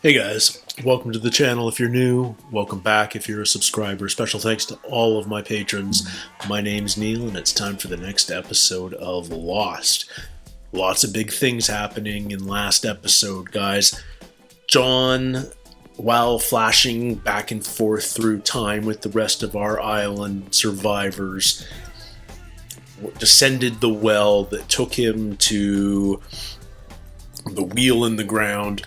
Hey guys, welcome to the channel if you're new, welcome back if you're a subscriber. Special thanks to all of my patrons. My name's Neil and it's time for the next episode of Lost. Lots of big things happening in last episode, guys. John, while flashing back and forth through time with the rest of our island survivors, descended the well that took him to the wheel in the ground,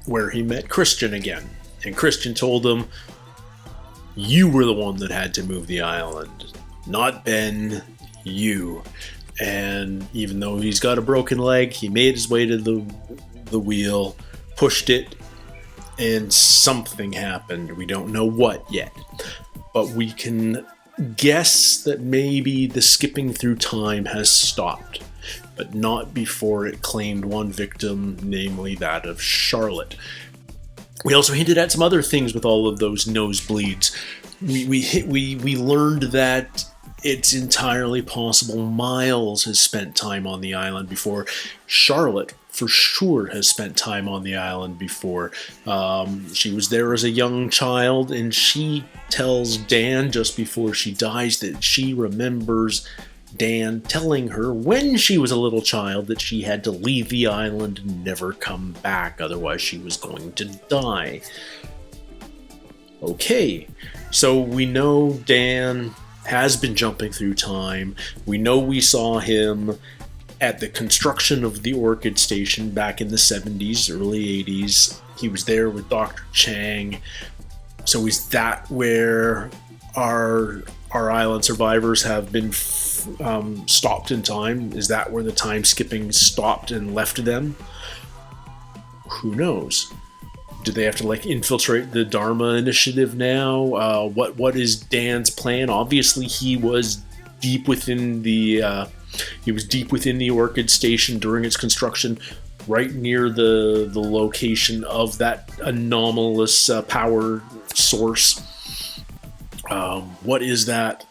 where he met Christian again. And Christian told him, you were the one that had to move the island, not Ben, you. And even though he's got a broken leg, he made his way to the wheel, pushed it, and something happened. We don't know what yet, but we can guess that maybe the skipping through time has stopped, but not before it claimed one victim, namely that of Charlotte. We also hinted at some other things with all of those nosebleeds. We learned that it's entirely possible Miles has spent time on the island before. Charlotte, for sure, has spent time on the island before. She was there as a young child, and she tells Dan just before she dies that she remembers Dan telling her when she was a little child that she had to leave the island and never come back, otherwise she was going to die. Okay, so we know Dan has been jumping through time. We know we saw him at the construction of the Orchid Station back in the 70s, early 80s. He was there with Dr. Chang. So is that where our island survivors have been stopped in time? Is that where the time skipping stopped and left them? Who knows? Do they have to infiltrate the Dharma Initiative now? What is Dan's plan? Obviously, he was deep within the Orchid Station during its construction, right near the location of that anomalous power source. What is that?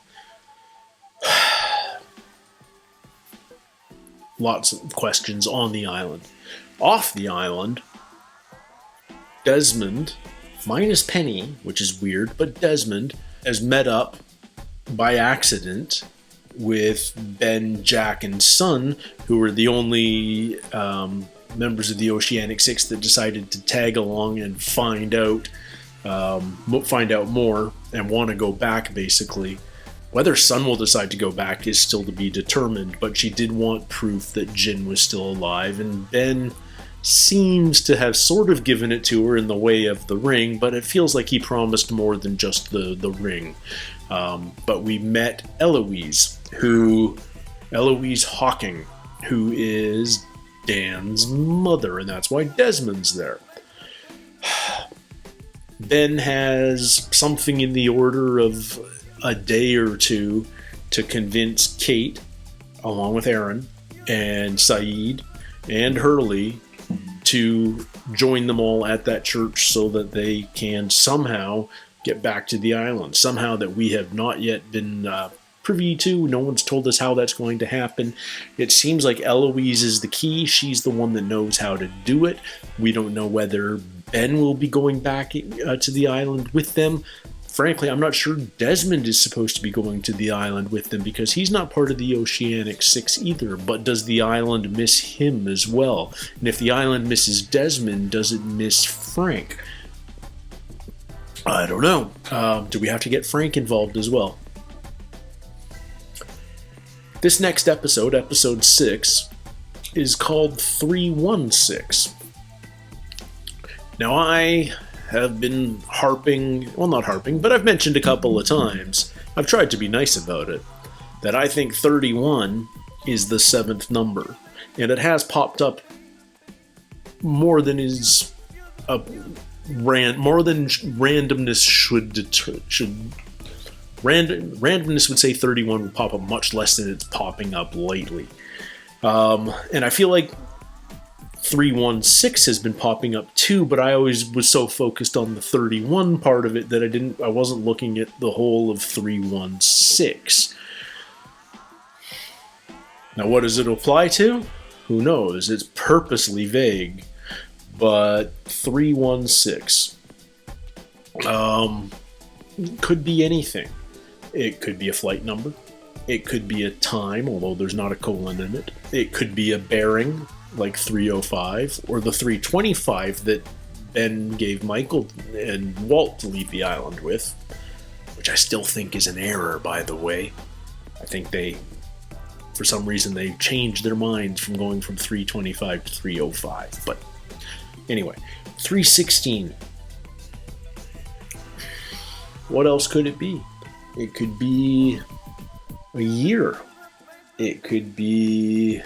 Lots of questions on the island. Off the island, Desmond, minus Penny, which is weird, but Desmond has met up by accident with Ben, Jack, and Sun, who were the only members of the Oceanic Six that decided to tag along and find out more and want to go back, basically. Whether Sun will decide to go back is still to be determined, but she did want proof that Jin was still alive, and Ben seems to have sort of given it to her in the way of the ring, but it feels like he promised more than just the ring. But we met Eloise Hawking, who is Dan's mother, and that's why Desmond's there. Ben has something in the order of a day or two to convince Kate, along with Aaron and Saeed and Hurley, to join them all at that church so that they can somehow get back to the island. Somehow that we have not yet been privy to. No one's told us how that's going to happen. It seems like Eloise is the key. She's the one that knows how to do it. We don't know whether Ben will be going back to the island with them. Frankly, I'm not sure Desmond is supposed to be going to the island with them because he's not part of the Oceanic Six either. But does the island miss him as well? And if the island misses Desmond, does it miss Frank? I don't know. Do we have to get Frank involved as well? This next episode, episode 6, is called 316. Now I have been but I've mentioned a couple of times, I've tried to be nice about it, that I think 31 is the 7th number, and it has popped up more than randomness randomness would say 31 would pop up much less than it's popping up lately. And I feel like 316 has been popping up too, but I always was so focused on the 31 part of it that I wasn't looking at the whole of 316. Now what does it apply to? Who knows? It's purposely vague. but 316. Could be anything. It could be a flight number. It could be a time, although there's not a colon in it. It could be a bearing, like 305, or the 325 that Ben gave Michael and Walt to leave the island with, which I still think is an error, by the way. I think for some reason, they changed their minds from going from 325 to 305. But anyway, 316. What else could it be? It could be a year. It could be...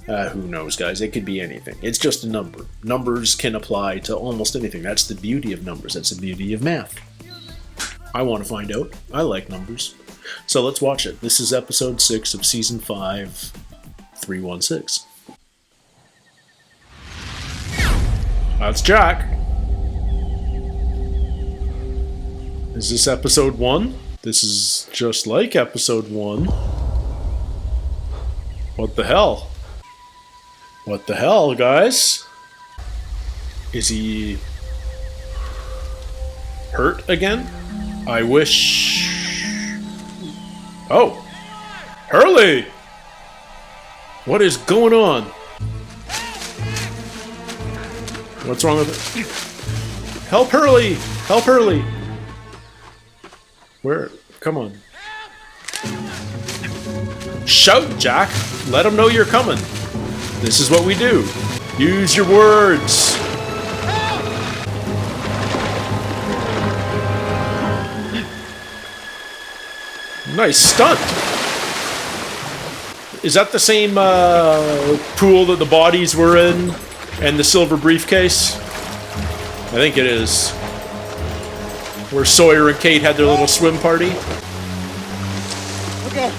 who knows, guys? It could be anything. It's just a number. Numbers can apply to almost anything. That's the beauty of numbers. That's the beauty of math. I want to find out. I like numbers. So let's watch it. This is episode 6 of season 5, 316. That's Jack. Is this episode 1? This is just like episode 1. What the hell? What the hell, guys? Is he hurt again? I wish... Oh! Hurley! What is going on? What's wrong with it? Help Hurley! Help Hurley! Where? Come on. Shout, Jack! Let them know you're coming. This is what we do. Use your words. Nice stunt. Is that the same pool that the bodies were in and the silver briefcase? I think it is. Where Sawyer and Kate had their little swim party. Okay.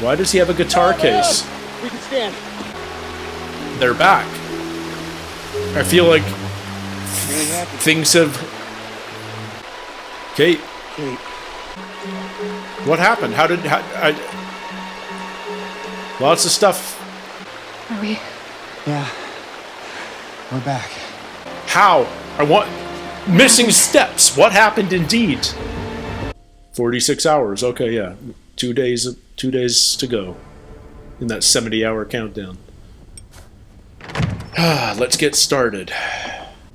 Why does he have a guitar case? We can stand. They're back. I feel like things have... Kate? What happened? Lots of stuff. Are we? Yeah. We're back. How? Missing steps. What happened indeed? 46 hours. Okay, yeah. 2 days to go in that 70-hour countdown. Let's get started.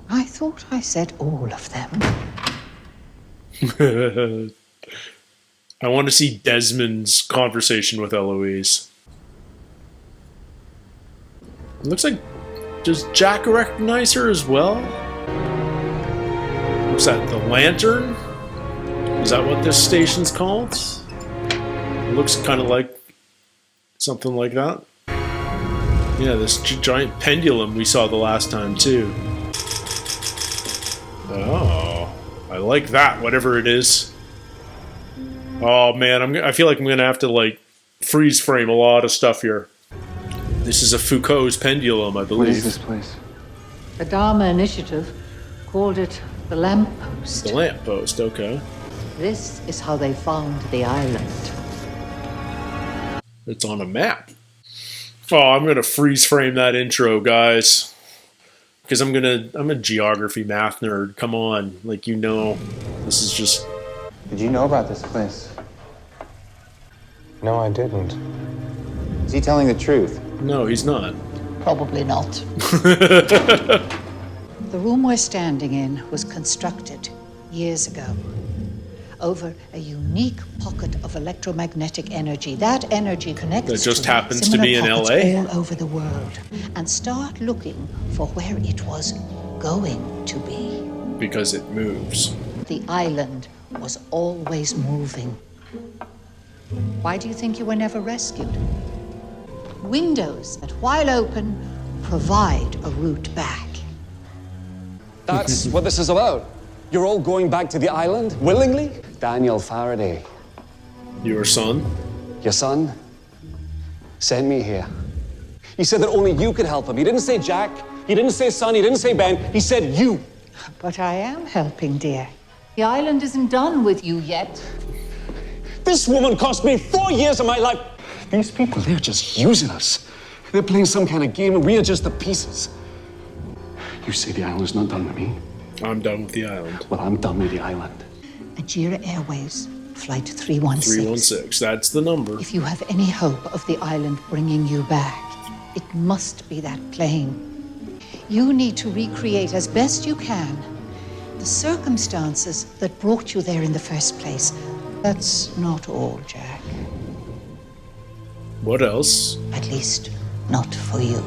I thought I said all of them. I want to see Desmond's conversation with Eloise. It looks like... Does Jack recognize her as well? What's that? The Lantern? Is that what this station's called? It looks kind of like something like that. Yeah, this giant pendulum we saw the last time, too. Oh, I like that, whatever it is. Oh, man, I feel like I'm going to have to, like, freeze frame a lot of stuff here. This is a Foucault's pendulum, I believe. What is this place? The Dharma Initiative called it the Lamppost. The Lamppost, okay. This is how they found the island. It's on a map. Oh, I'm going to freeze frame that intro, guys. Because I'm a geography math nerd. Come on. Like, you know, this is just... Did you know about this place? No, I didn't. Is he telling the truth? No, he's not. Probably not. The room we're standing in was constructed years ago over a unique pocket of electromagnetic energy. That energy connects that just to happens to be in LA all over the world, and start looking for where it was going to be. Because it moves. The island was always moving. Why do you think you were never rescued? Windows that, while open, provide a route back. That's what this is about. You're all going back to the island, willingly? Daniel Faraday, Your son? your son, sent me here. He said that only you could help him. He didn't say Jack, he didn't say son, he didn't say Ben, he said you. But I am helping, dear. The island isn't done with you yet. This woman cost me 4 years of my life. These people, they're just using us. They're playing some kind of game and we are just the pieces. You say the island's not done with me? I'm done with the island. Well, I'm done with the island. Ajira Airways, Flight 316. 316, that's the number. If you have any hope of the island bringing you back, it must be that plane. You need to recreate as best you can the circumstances that brought you there in the first place. That's not all, Jack. What else? At least, not for you.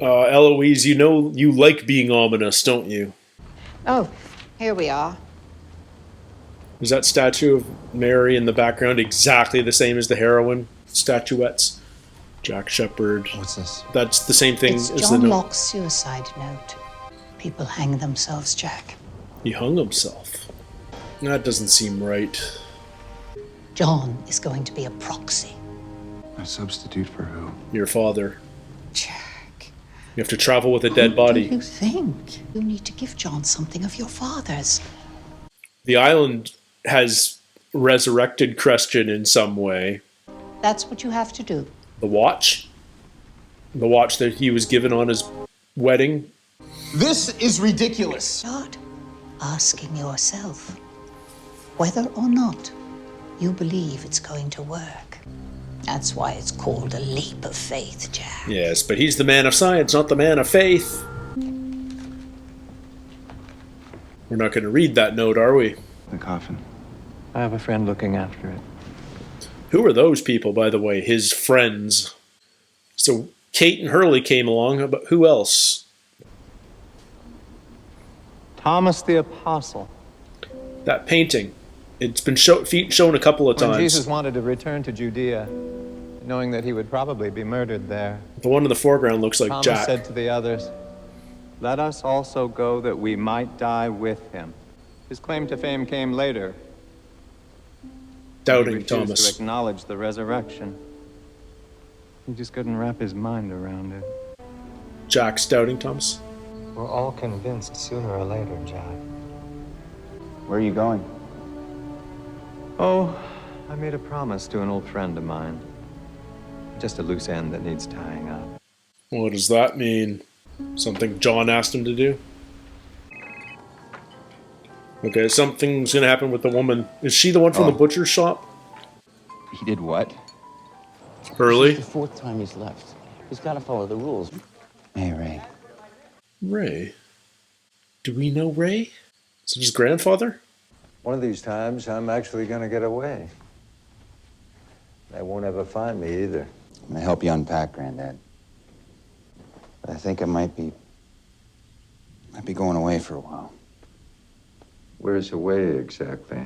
Eloise, you know you like being ominous, don't you? Oh, here we are. Is that statue of Mary in the background exactly the same as the heroine statuettes? Jack Shepherd. What's this? That's the same thing It's as John the note. Locke's suicide note. People hang themselves, Jack. He hung himself. That doesn't seem right. John is going to be a proxy. A substitute for who? Your father. Jack. You have to travel with a dead What do body. you think? You need to give John something of your father's. The island has resurrected Christian in some way. That's what you have to do. The watch? The watch that he was given on his wedding? This is ridiculous. Start asking yourself whether or not you believe it's going to work. That's why it's called a leap of faith, Jack. Yes, but he's the man of science, not the man of faith. We're not going to read that note, are we? The coffin. I have a friend looking after it. Who are those people, by the way? His friends. So Kate and Hurley came along, but who else? Thomas the Apostle. That painting. It's been shown a couple of When times. Jesus wanted to return to Judea, knowing that he would probably be murdered there, The one in the foreground looks like Thomas Jack. said to the others, "Let us also go that we might die with him." His claim to fame came later. He Doubting refused to Thomas. acknowledge the resurrection. He just couldn't wrap his mind around it. Jack's doubting Thomas. We're all convinced sooner or later, Jack. Where are you going? Oh, I made a promise to an old friend of mine. Just a loose end that needs tying up. What does that mean? Something John asked him to do? Okay, something's gonna happen with the woman. Is she the one from the butcher shop? He did what? Hurley? It's the fourth time he's left. He's got to follow the rules. Hey, Ray. Ray? Do we know Ray? Is it his grandfather? One of these times, I'm actually going to get away. They won't ever find me either. I'm gonna help you unpack, Granddad. But I think I might be going away for a while. Where's away exactly?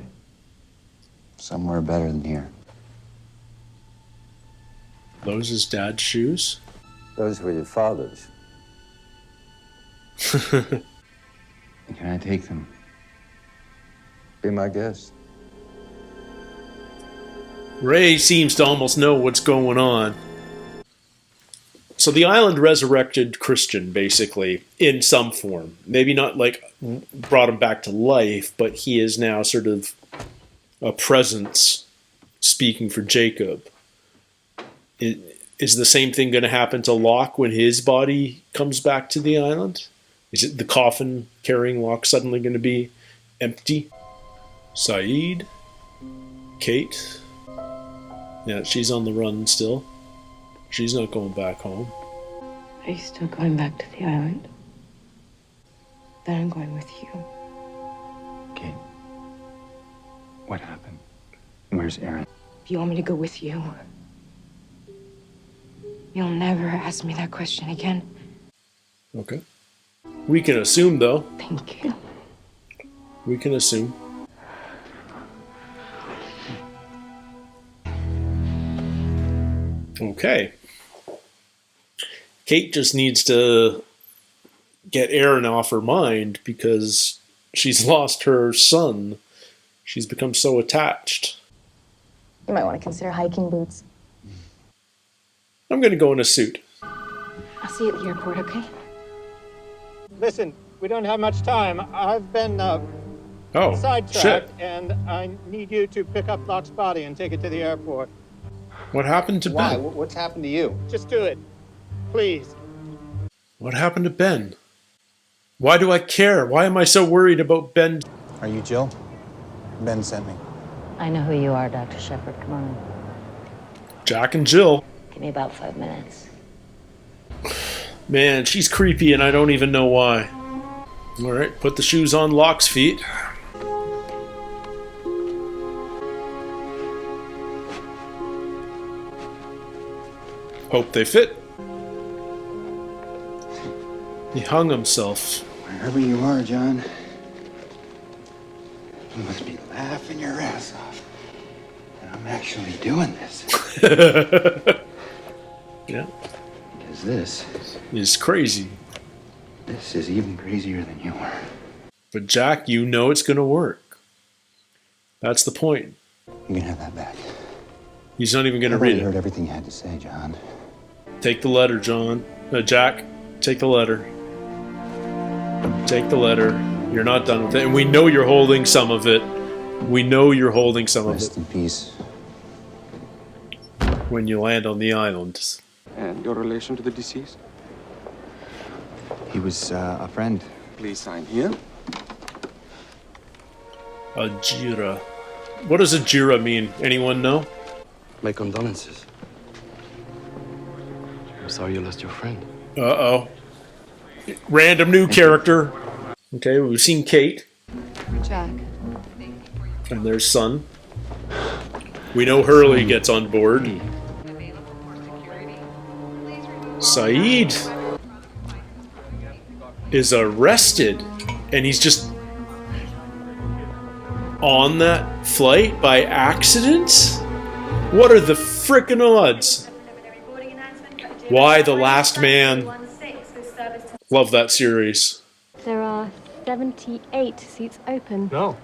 Somewhere better than here. Those his dad's shoes? Those were your father's. Can I take them? Be my guest. Ray seems to almost know what's going on. So the island resurrected Christian, basically, in some form. Maybe not like brought him back to life, but he is now sort of a presence speaking for Jacob. Is the same thing going to happen to Locke when his body comes back to the island? Is it the coffin carrying Locke suddenly going to be empty? Saeed? Kate? Yeah, she's on the run still. She's not going back home. Are you still going back to the island? Then I'm going with you. Kate. What happened? Where's Aaron? If you want me to go with you, you'll never ask me that question again. Okay. We can assume, though. Thank you. We can assume. Okay. Kate just needs to get Aaron off her mind because she's lost her son. She's become so attached. You might want to consider hiking boots. I'm going to go in a suit. I'll see you at the airport, okay? Listen, we don't have much time. I've been Oh, sidetracked, shit. and I need you to pick up Locke's body and take it to the airport. What happened to Why? Ben? What's happened to you? Just do it. Please. What happened to Ben? Why do I care? Why am I so worried about Ben? Are you Jill? Ben sent me. I know who you are, Dr. Shepard. Come on. Jack and Jill. Give me about 5 minutes. Man, she's creepy and I don't even know why. Alright, put the shoes on Locke's feet. Hope they fit. He hung himself. Wherever you are, John, you must be laughing your ass off. And I'm actually doing this. Yeah. Because this is crazy. This is even crazier than you are. But Jack, you know it's going to work. That's the point. You can have that back. He's not even going to I've read already it. heard everything you had to say, John. Take the letter, John. Jack, take the letter. Take the letter. You're not done with it. And we know you're holding some of it. We know you're holding some of it. Rest in peace. When you land on the island. And your relation to the deceased? He was a friend. Please sign here. A jira. What does a jira mean? Anyone know? My condolences. I'm sorry you lost your friend. Uh-oh. Random new character. Okay, we've seen Kate. Jack. And there's Son. We know Hurley gets on board. Saeed is arrested. And he's just on that flight by accident? What are the frickin' odds? Why The Last Man? Love that series. There are 78 seats open. No.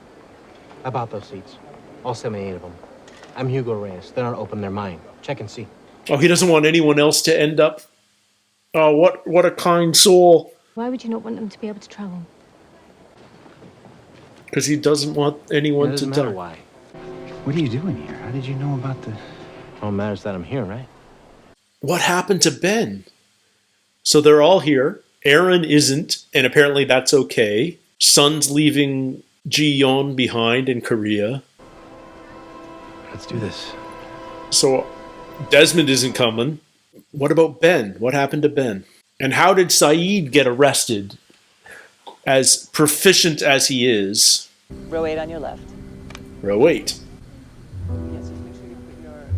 About those seats. All 78 of them. I'm Hugo Reyes. They're not open, they're mine. Check and see. Oh, he doesn't want anyone else to end up. Oh, what a kind soul. Why would you not want them to be able to travel? Because he doesn't want anyone to die. Why? What are you doing here? How did you know about the... All matters that I'm here, right? What happened to Ben? So they're all here. Aaron isn't, and apparently that's okay. Son's leaving Ji-yeon behind in Korea. Let's do this. So Desmond isn't coming. What about Ben? What happened to Ben? And how did Saeed get arrested? As proficient as he is. Row 8 on your left. Row 8.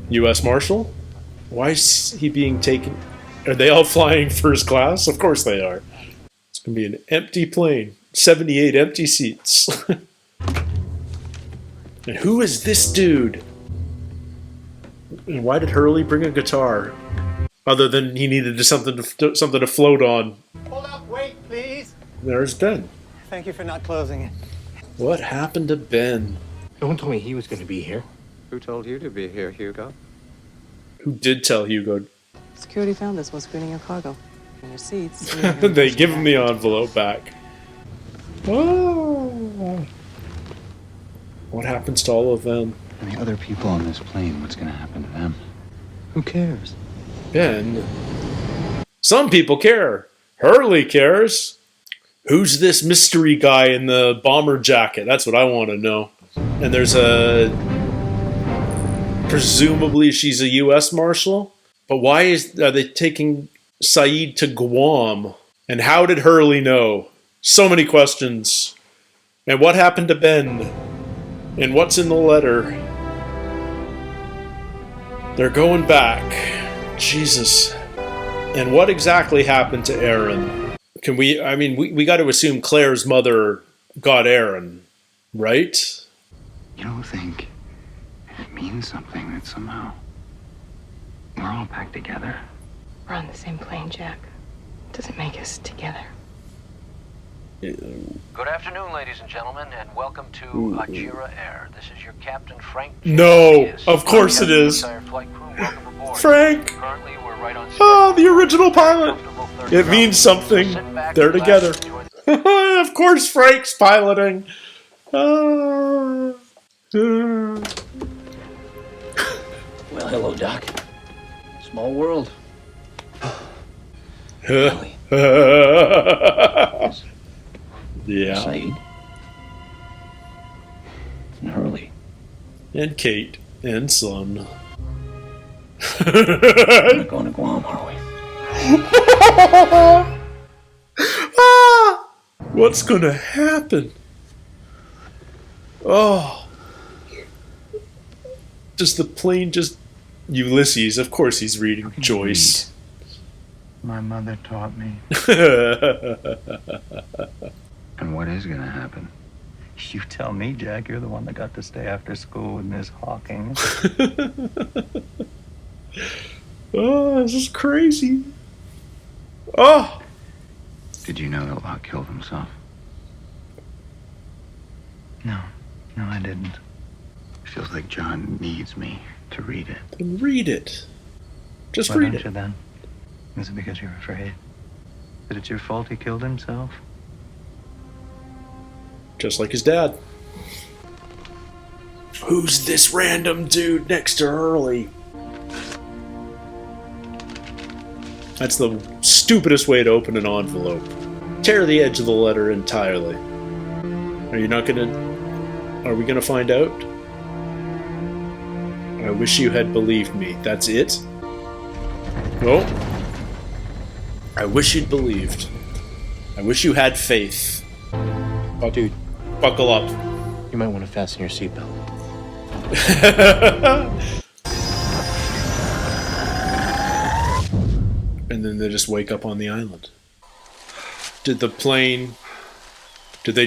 U.S. Marshal? Why is he being taken? Are they all flying first class? Of course they are. It's going to be an empty plane. 78 empty seats. And who is this dude? And why did Hurley bring a guitar? Other than he needed something to float on. Hold up, wait, please. There's Ben. Thank you for not closing it. What happened to Ben? No one told me he was going to be here. Who told you to be here, Hugo? Who did tell Hugo? Security found this while screening your cargo. And your seats. They give him the envelope back. Oh. What happens to all of them? And the other people on this plane, what's gonna happen to them? Who cares? Ben. Some people care. Hurley cares. Who's this mystery guy in the bomber jacket? That's what I want to know. And there's a... Presumably she's a U.S. Marshal? But why are they taking Saeed to Guam? And how did Hurley know? So many questions. And what happened to Ben? And what's in the letter? They're going back. Jesus. And what exactly happened to Aaron? Can we, I mean, we got to assume Claire's mother got Aaron, right? You don't think it means something that somehow we're all back together? We're on the same plane, Jack. Doesn't make us together. Good afternoon, ladies and gentlemen, and welcome to Ajira Air. This is your Captain Frank. No, of course it is. Frank! Currently, we're right on Oh, the original pilot! It means something. They're together. Of course Frank's piloting. Well, hello, Doc. Small world. Yeah. Saeed. And Hurley. And Kate. And Son. We're not going to Guam, are we? What's gonna happen? Oh. Does the plane just... Ulysses, of course he's reading Joyce. My mother taught me. And what is gonna happen? You tell me, Jack. You're the one that got to stay after school with Miss Hawking. Oh, this is crazy. Oh! Did you know that Locke killed himself? No, I didn't. Feels like John needs me to read it. Then read it. Just Why read don't it. you then? Is it because you're afraid that it's your fault he killed himself? Just like his dad. Who's this random dude next to Hurley? That's the stupidest way to open an envelope. Tear the edge of the letter entirely. Are we gonna find out? I wish you had believed me. That's it? No. I wish you'd believed. I wish you had faith. Dude. Buckle up. You might want to fasten your seatbelt. And then they just wake up on the island. Did they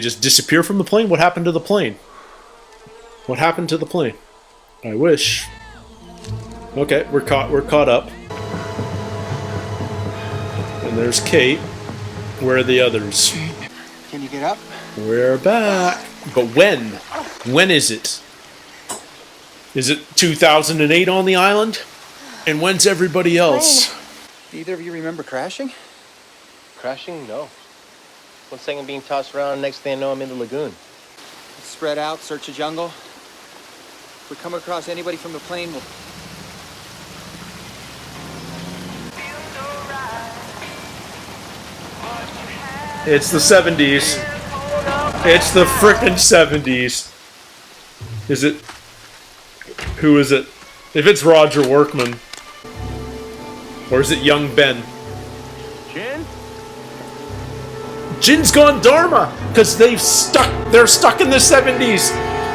just disappear from the plane? What happened to the plane? What happened to the plane? I wish. Okay, we're caught up. And there's Kate. Where are the others? Can you get up? We're back. But when? When is it? Is it 2008 on the island? And when's everybody else? Do either of you remember crashing? Crashing? No. One second being tossed around, next thing I know I'm in the lagoon. Spread out, search a jungle. If we come across anybody from the plane, we'll... It's the 70s. It's the frickin' 70s. Is it? Who is it? If it's Roger Workman. Or is it young Ben? Jin? Jin's gone Dharma! Because they're stuck in the 70s!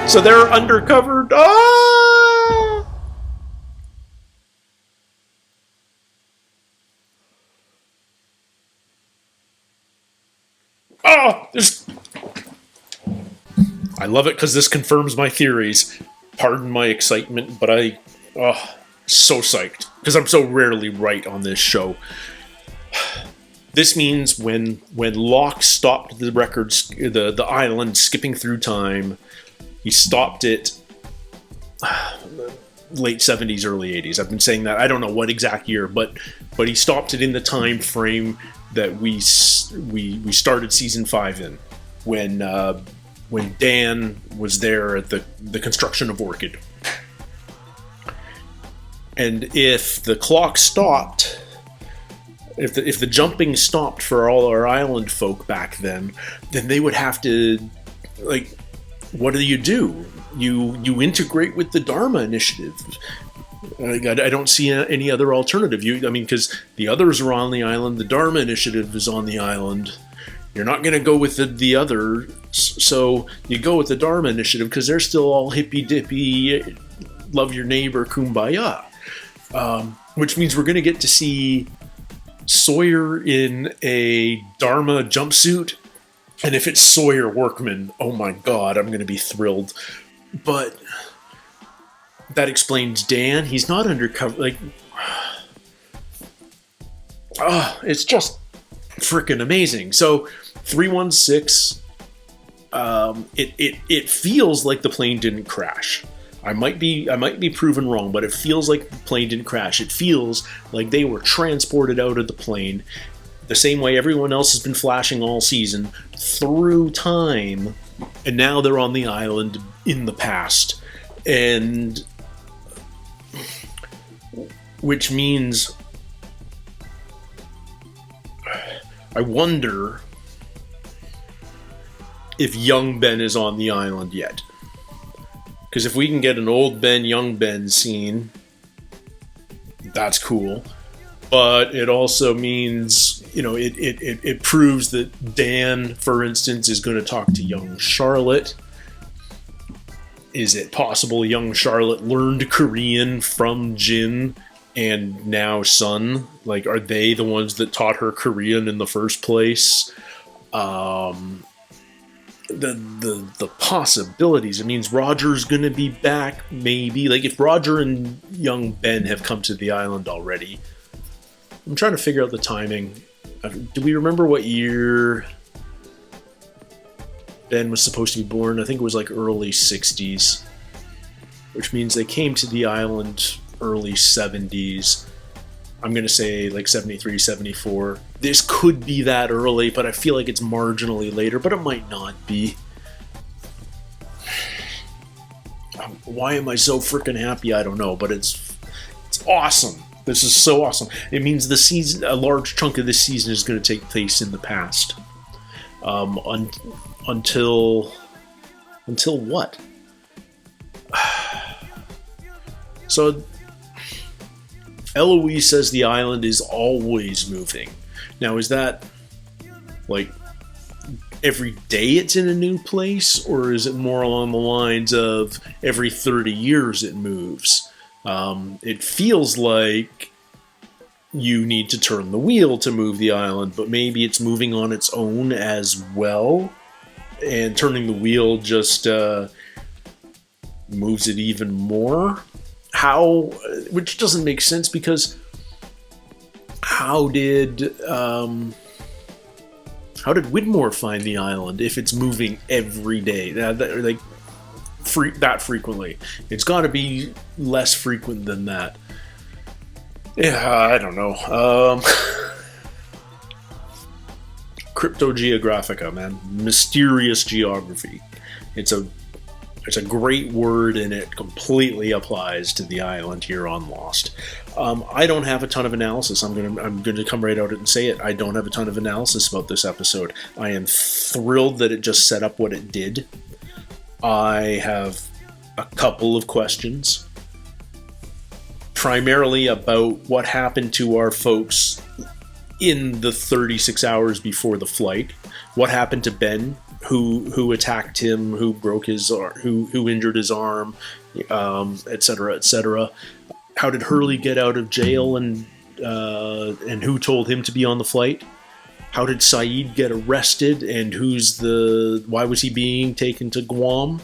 So they're undercover. Ah! Oh! I love it because this confirms my theories. Pardon my excitement, but so psyched. Because I'm so rarely right on this show. This means when Locke stopped the records, the island skipping through time, he stopped it late 70s, early 80s. I've been saying that. I don't know what exact year, but he stopped it in the time frame that we started season 5 in, when Dan was there at the construction of Orchid. And if the clock stopped, if the jumping stopped for all our island folk back then they would have to, like, what do? You integrate with the Dharma Initiative. I don't see any other alternative. Because the others are on the island, the Dharma Initiative is on the island. You're not going to go with the other, so you go with the Dharma Initiative because they're still all hippy-dippy, love your neighbor, kumbaya. Which means we're going to get to see Sawyer in a Dharma jumpsuit. And if it's Sawyer Workman, oh my god, I'm going to be thrilled. But that explains Dan. He's not undercover. Like, it's just freaking amazing. So 316, it feels like the plane didn't crash. I might be proven wrong, but it feels like the plane didn't crash. It feels like they were transported out of the plane the same way everyone else has been flashing all season, through time, and now they're on the island in the past. And which means I wonder if young Ben is on the island yet. Because if we can get an old Ben, young Ben scene, that's cool. But it also means, you know, it proves that Dan, for instance, is going to talk to young Charlotte. Is it possible young Charlotte learned Korean from Jin and now Sun? Like, are they the ones that taught her Korean in the first place? The possibilities. It means Roger's gonna be back, maybe. Like, if Roger and young Ben have come to the island already. I'm trying to figure out the timing. Do we remember what year Ben was supposed to be born? I think it was like early 60s. Which means they came to the island early 70s. I'm going to say like 73, 74. This could be that early, but I feel like it's marginally later, but it might not be. Why am I so freaking happy? I don't know, but it's awesome. This is so awesome. It means the season, a large chunk of this season is going to take place in the past. Until what? So Eloise says the island is always moving. Now, is that like every day it's in a new place, or is it more along the lines of every 30 years it moves? It feels like you need to turn the wheel to move the island, but maybe it's moving on its own as well, and turning the wheel just moves it even more. How? Which doesn't make sense, because how did Widmore find the island if it's moving every day? That frequently? It's got to be less frequent than that. Yeah, I don't know. Cryptogeographica, man. Mysterious geography. It's a great word, and it completely applies to the island here on Lost. I don't have a ton of analysis. I'm gonna come right out and say it. I don't have a ton of analysis about this episode. I am thrilled that it just set up what it did. I have a couple of questions, primarily about what happened to our folks in the 36 hours before the flight. What happened to Ben? Who attacked him? Who broke his arm? Who injured his arm? Etc. Etc. How did Hurley get out of jail? And who told him to be on the flight? How did Saeed get arrested? And why was he being taken to Guam?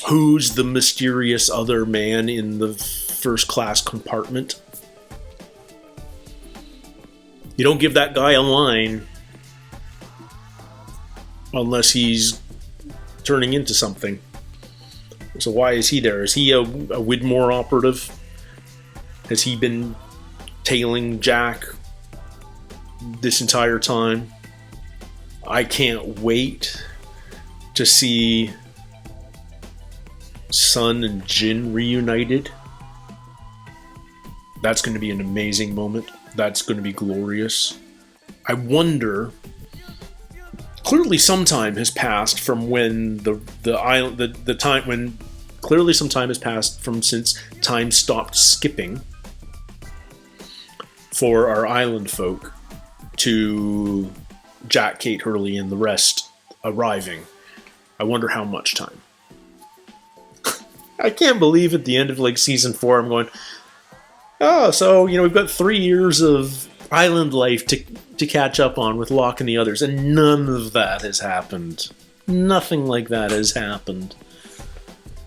Who's the mysterious other man in the first class compartment? You don't give that guy a line unless he's turning into something. So why is he there? Is he a Widmore operative? Has he been tailing Jack this entire time? I can't wait to see Sun and Jin reunited. That's going to be an amazing moment. That's going to be glorious. I wonder. Clearly, some time has passed from when the time when. Clearly, some time has passed from since time stopped skipping for our island folk to Jack, Kate, Hurley, and the rest arriving. I wonder how much time. I can't believe at the end of like season 4, I'm going, oh, so we've got 3 years of island life to catch up on with Locke and the others, and none of that has happened. Nothing like that has happened.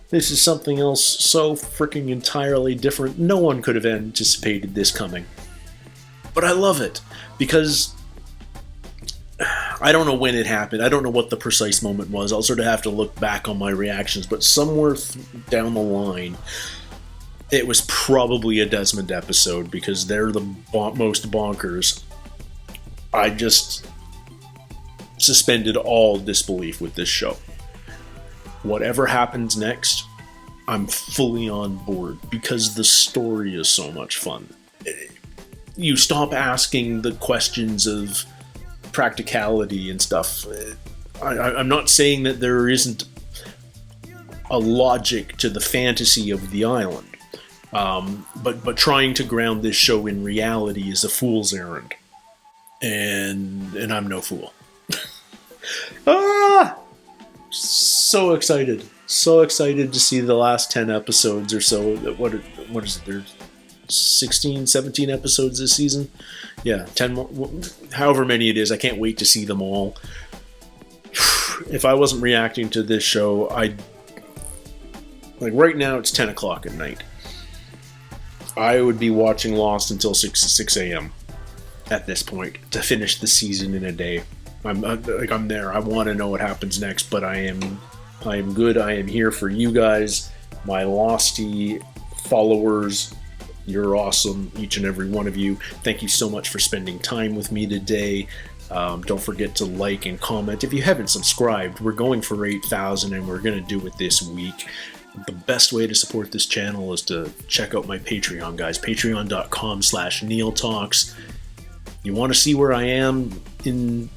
This is something else so freaking entirely different. No one could have anticipated this coming. But I love it, because I don't know when it happened. I don't know what the precise moment was. I'll sort of have to look back on my reactions, but somewhere down the line, it was probably a Desmond episode, because they're the most bonkers. I just suspended all disbelief with this show. Whatever happens next, I'm fully on board, because the story is so much fun. you stop asking the questions of practicality and stuff. I'm not saying that there isn't a logic to the fantasy of the island, but trying to ground this show in reality is a fool's errand, and I'm no fool. So excited to see the last 10 episodes or so. What is it? There's 16, 17 episodes this season. Yeah, 10 more, however many it is. I can't wait to see them all. If I wasn't reacting to this show, like right now it's 10 o'clock at night. I would be watching Lost until 6 a.m. at this point to finish the season in a day. I'm there. I want to know what happens next, but I am good. I am here for you guys, my Losty followers. You're awesome, each and every one of you. Thank you so much for spending time with me today. Don't forget to like and comment. If you haven't subscribed, we're going for 8,000 and we're going to do it this week. The best way to support this channel is to check out my Patreon, guys. Patreon.com/NeilTalks. You want to see where I am in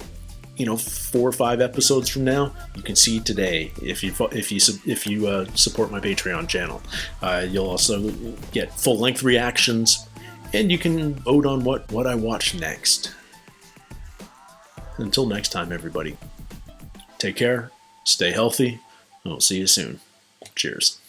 4 or 5 episodes from now? You can see today if you support my Patreon channel. You'll also get full-length reactions, and you can vote on what I watch next. Until next time, everybody, take care, stay healthy, and we'll see you soon. Cheers.